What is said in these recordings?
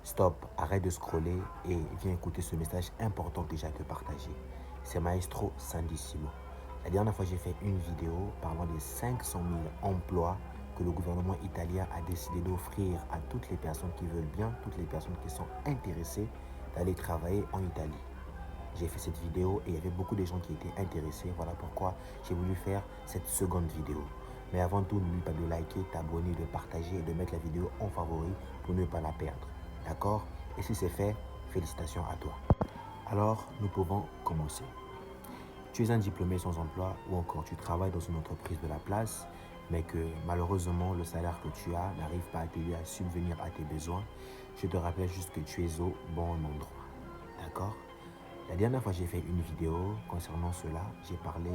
Stop, arrête de scroller et viens écouter ce message important que j'ai à te partager. C'est Maestro Sandissimo. La dernière fois, j'ai fait une vidéo parlant des 500 000 emplois que le gouvernement italien a décidé d'offrir à toutes les personnes qui veulent bien, toutes les personnes qui sont intéressées d'aller travailler en Italie. J'ai fait cette vidéo et il y avait beaucoup de gens qui étaient intéressés. Voilà pourquoi j'ai voulu faire cette seconde vidéo. Mais avant tout, n'oublie pas de liker, t'abonner, de partager et de mettre la vidéo en favori pour ne pas la perdre. D'accord? Et si c'est fait, félicitations à toi. Alors, nous pouvons commencer. Tu es un diplômé sans emploi ou encore tu travailles dans une entreprise de la place, mais que malheureusement le salaire que tu as n'arrive pas à t'aider à subvenir à tes besoins. Je te rappelle juste que tu es au bon endroit. D'accord? La dernière fois, j'ai fait une vidéo concernant cela. J'ai parlé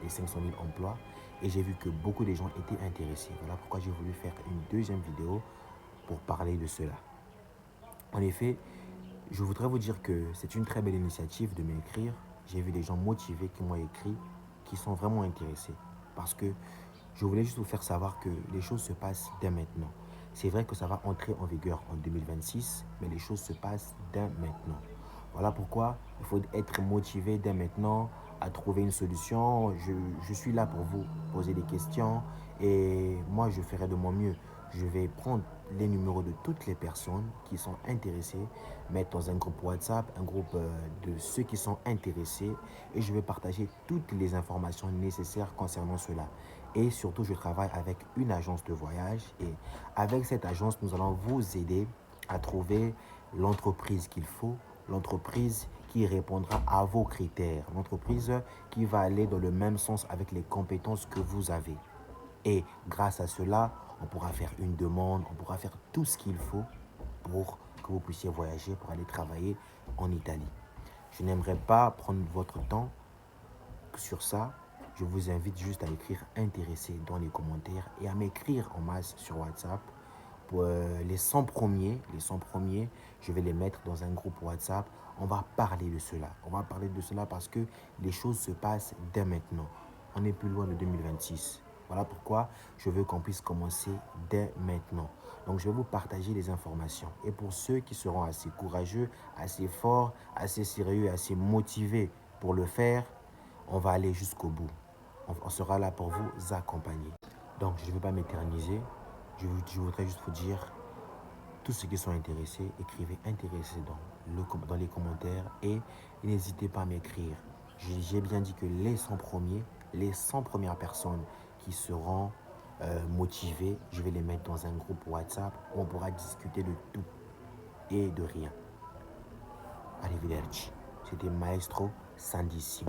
des 500 000 emplois et j'ai vu que beaucoup de gens étaient intéressés. Voilà pourquoi j'ai voulu faire une deuxième vidéo pour parler de cela. En effet, je voudrais vous dire que c'est une très belle initiative de m'écrire. J'ai vu des gens motivés qui m'ont écrit, qui sont vraiment intéressés. Parce que je voulais juste vous faire savoir que les choses se passent dès maintenant. C'est vrai que ça va entrer en vigueur en 2026, mais les choses se passent dès maintenant. Voilà pourquoi il faut être motivé dès maintenant à trouver une solution. Je suis là pour vous poser des questions et moi je ferai de mon mieux. Je vais prendre les numéros de toutes les personnes qui sont intéressées, mettre dans un groupe WhatsApp, un groupe de ceux qui sont intéressés et je vais partager toutes les informations nécessaires concernant cela. Et surtout, je travaille avec une agence de voyage et avec cette agence, nous allons vous aider à trouver l'entreprise qu'il faut, l'entreprise qui répondra à vos critères, l'entreprise qui va aller dans le même sens avec les compétences que vous avez. Et grâce à cela, on pourra faire une demande, on pourra faire tout ce qu'il faut pour que vous puissiez voyager, pour aller travailler en Italie. Je n'aimerais pas prendre votre temps sur ça. Je vous invite juste à écrire intéressé dans les commentaires et à m'écrire en masse sur WhatsApp. Pour les 100 premiers, je vais les mettre dans un groupe WhatsApp. On va parler de cela. On va parler de cela parce que les choses se passent dès maintenant. On n'est plus loin de 2026. Voilà pourquoi je veux qu'on puisse commencer dès maintenant. Donc, je vais vous partager les informations. Et pour ceux qui seront assez courageux, assez forts, assez sérieux, assez motivés pour le faire, on va aller jusqu'au bout. On sera là pour vous accompagner. Donc, je ne vais pas m'éterniser. Je voudrais juste vous dire, tous ceux qui sont intéressés, écrivez intéressés dans les commentaires et n'hésitez pas à m'écrire. J'ai bien dit que les 100 premières personnes qui seront motivées, je vais les mettre dans un groupe WhatsApp où on pourra discuter de tout et de rien. Arrivederci. C'était Maestro Sandissimo.